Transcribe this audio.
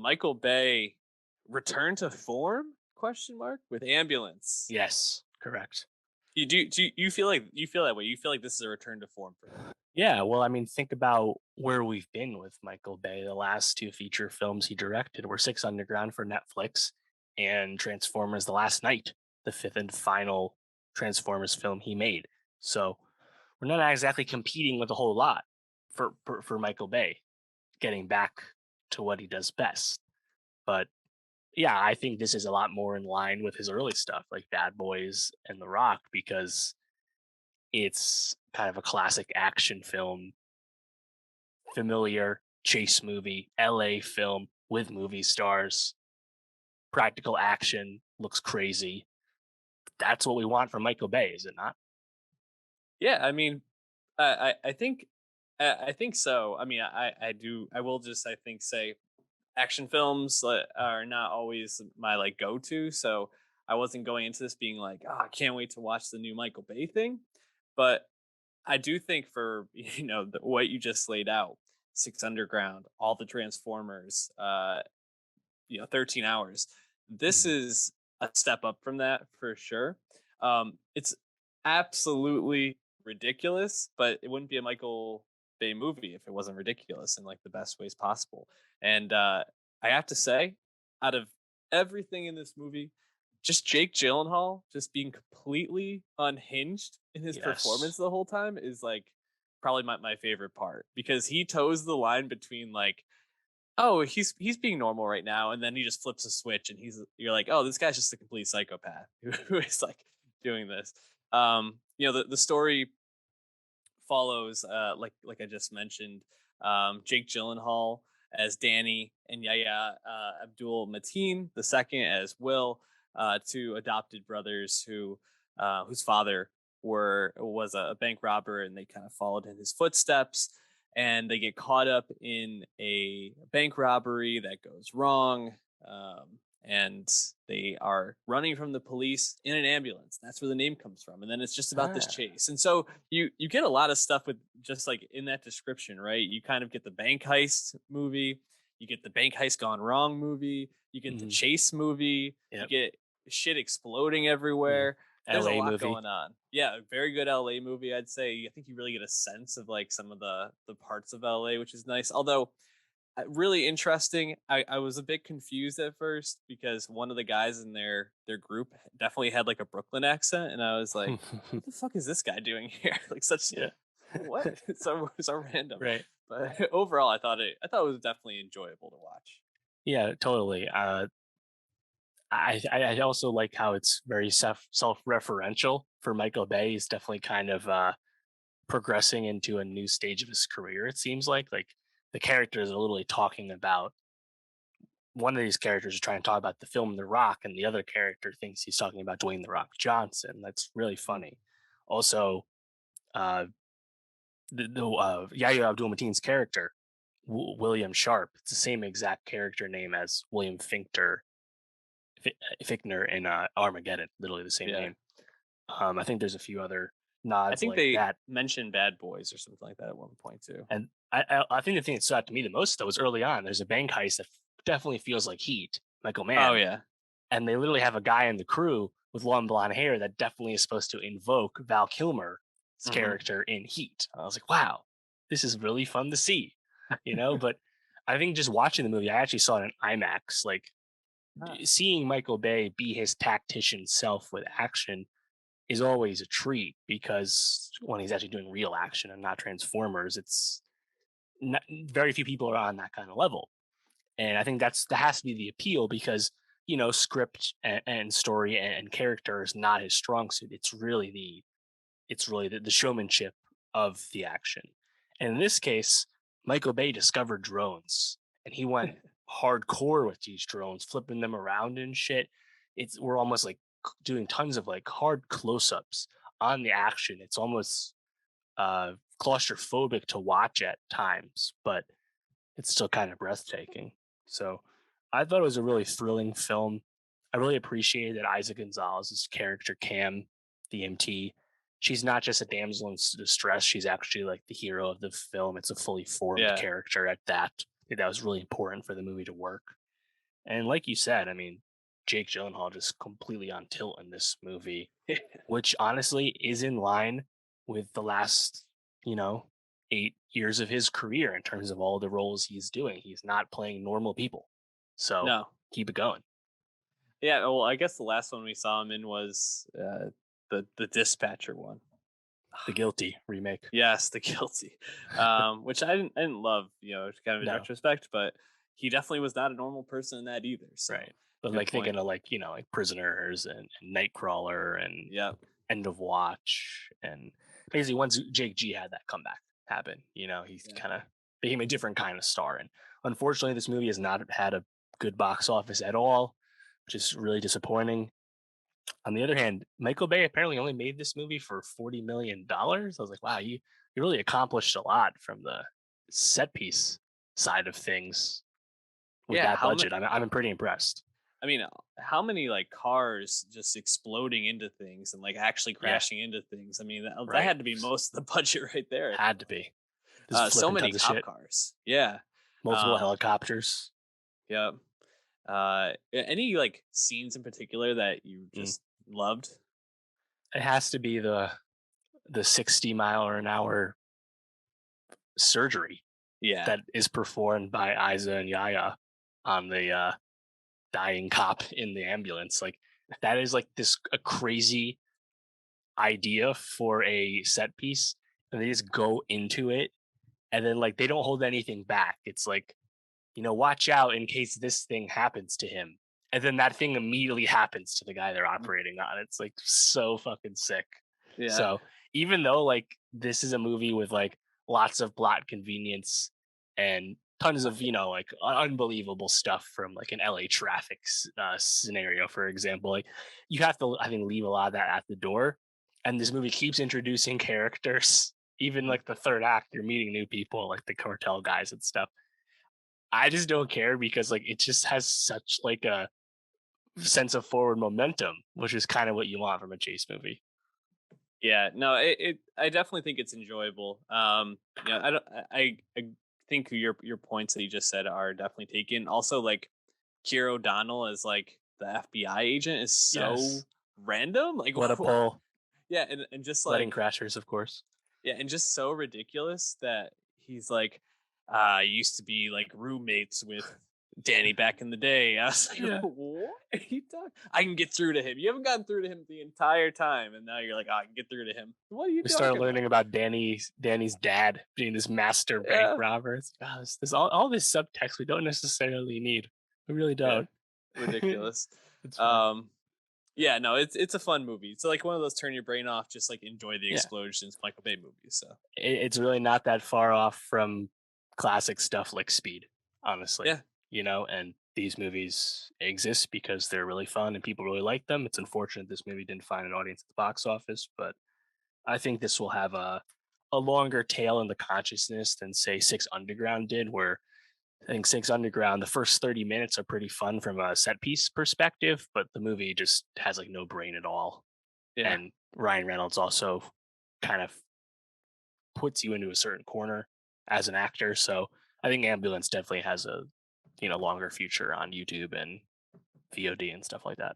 Michael Bay return to form? Question mark with Ambulance. Yes, correct. You feel like you feel that way? You feel like this is a return to form for him? Yeah, well, I mean, think about where we've been with Michael Bay. The last two feature films he directed were Six Underground for Netflix and Transformers The Last Night, the fifth and final Transformers film he made. So we're not exactly competing with a whole lot for Michael Bay, getting back to what he does best. But yeah, I think this is a lot more in line with his early stuff, like Bad Boys and The Rock, because it's kind of a classic action film, familiar chase movie, LA film with movie stars, practical action, looks crazy. That's what we want from Michael Bay, is it not? Yeah, I mean, I think so. I mean, I do. I will just I think say action films are not always my like go to. So I wasn't going into this being like, oh, I can't wait to watch the new Michael Bay thing. But I do think for what you just laid out, Six Underground, all the Transformers, 13 hours. This Mhm. is a step up from that for sure. It's absolutely ridiculous, but it wouldn't be a Michael Bay movie if it wasn't ridiculous in like the best ways possible. And I have to say, out of everything in this movie, just Jake Gyllenhaal just being completely unhinged in his performance Yes. the whole time is like probably my favorite part because he toes the line between like, oh, he's being normal right now, and then he just flips a switch, and you're like, oh, this guy's just a complete psychopath who is like doing this. The story follows, like I just mentioned, Jake Gyllenhaal as Danny and Yahya Abdul-Mateen the second as Will, two adopted brothers whose father was a bank robber, and they kind of followed in his footsteps. And they get caught up in a bank robbery that goes wrong. And they are running from the police in an ambulance. That's where the name comes from. And then it's just about this Ah, chase. And so you get a lot of stuff with just like in that description, right? You kind of get the bank heist movie, you get the bank heist gone wrong movie, you get the mhm, chase movie, you yep. get shit exploding Mhm. everywhere. There's a LA lot movie. going on. Yeah, a very good LA movie, I'd say. I think you really get a sense of like some of the parts of LA, which is nice. Although really interesting. I was a bit confused at first because one of the guys in their group definitely had like a Brooklyn accent, and I was like, "What the fuck is this guy doing here?" Like such Yeah. what so random. Right. But overall, I thought it was definitely enjoyable to watch. Yeah, totally. I also like how it's very self-referential for Michael Bay. He's definitely kind of progressing into a new stage of his career. It seems like the characters are literally talking about one of these characters is trying to talk about the film The Rock, and the other character thinks he's talking about Dwayne The Rock Johnson. That's really Mm. funny. Also, uh, Yahya Abdul-Mateen's character, William Sharp, it's the same exact character name as William Fichtner in Armageddon, literally the same Yeah, name. I think there's a few other I nods think like they that. mentioned Bad Boys or something like that at one point too. And I think the thing that stood out to me the most though was early on. There's a bank heist that definitely feels like Heat, Michael Oh Mann, yeah. and they literally have a guy in the crew with long blonde hair that definitely is supposed to invoke Val Kilmer's Hmm. character in Heat. I was like, wow, this is really fun to see, But I think just watching the movie, I actually saw it in IMAX. Like Ah, seeing Michael Bay be his tactician self with action is always a treat because when he's actually doing real action and not Transformers, it's not, very few people are on that kind of level. And I think that has to be the appeal because script and story and character is not his strong suit. It's really the showmanship of the action. And in this case, Michael Bay discovered drones and he went hardcore with these drones, flipping them around and shit. We're almost like doing tons of like hard close-ups on the action. It's almost claustrophobic to watch at times, but it's still kind of breathtaking. So I thought it was a really thrilling film. I really appreciated that Isaac Gonzalez's character Cam, the MT. She's not just a damsel in distress. She's actually like the hero of the film. It's a fully formed yeah. character at that. I think that was really important for the movie to work. And like you said, I mean, Jake Gyllenhaal just completely on tilt in this movie, which honestly is in line with the last, you know, 8 years of his career in terms of all the roles he's doing. He's not playing normal people. So No. keep it going. Yeah, well, I guess the last one we saw him in was the Dispatcher one. The Guilty remake. Yes, The Guilty, which I didn't love, kind of in No, retrospect, but he definitely was not a normal person in that either. So right. But good like point. thinking of like, like Prisoners and Nightcrawler and Yeah, End of Watch and basically once Jake G had that comeback happen, he yeah, kind of became a different kind of star. And unfortunately, this movie has not had a good box office at all, which is really disappointing. On the other hand, Michael Bay apparently only made this movie for $40 million. I was like, wow, you really accomplished a lot from the set piece side of things with yeah. that budget. I'm pretty impressed. I mean, how many like cars just exploding into things and like actually Yeah, crashing into things? I mean, that right. had to be most of the budget right there. Had to be. Just So flipping many tons of cop shit. cars. Yeah. Multiple Um, helicopters. yeah. Any like scenes in particular that you Mm. just loved? It has to be the 60-mile-an-hour surgery Yeah. that is performed by Isa and Yaya on the dying cop in the ambulance. Like that is like this a crazy idea for a set piece, and they just go into it, and then like they don't hold anything back. It's like, watch out in case this thing happens to him. And then that thing immediately happens to the guy they're operating on. It's like so fucking sick. Yeah. So even though like this is a movie with like lots of plot convenience and tons of, like unbelievable stuff from like an LA traffic scenario, for example, like you have to, I think, leave a lot of that at the door. And this movie keeps introducing characters. Even Mhm. like the third act, you're meeting new people, like the cartel guys and stuff. I just don't care because like it just has such like a sense of forward momentum, which is kind of what you want from a chase movie. Yeah, no, I definitely think it's enjoyable. I don't, I think your points that you just said are definitely taken. Also, like Keir O'Donnell as like the FBI agent is so Yes. random. Like, What a pull. yeah, and just Wedding like Crashers, of course. yeah, and just so ridiculous that he's like, I used to be like roommates with Danny back in the day. I was like, Yeah. what are you talking? I can get through to him. You haven't gotten through to him the entire time, and now you're like, oh, I can get through to him. What are you We started talking about? learning about Danny's dad being this master bank Yeah, robber. It's like, oh, this all this subtext we don't necessarily need. We really yeah, don't. ridiculous. It's fun. Um, yeah, no, it's a fun movie. It's like one of those turn your brain off, just like enjoy the Yeah. explosions, Michael Bay movies. So It's really not that far off from classic stuff like Speed, honestly. yeah, And these movies exist because they're really fun and people really like them. It's unfortunate this movie didn't find an audience at the box office, but I think this will have a longer tail in the consciousness than say Six Underground did, where I think Six Underground, the first 30 minutes are pretty fun from a set piece perspective, but the movie just has like no brain at all. yeah. And Ryan Reynolds also kind of puts you into a certain corner as an actor. So I think Ambulance definitely has a longer future on YouTube and VOD and stuff like that.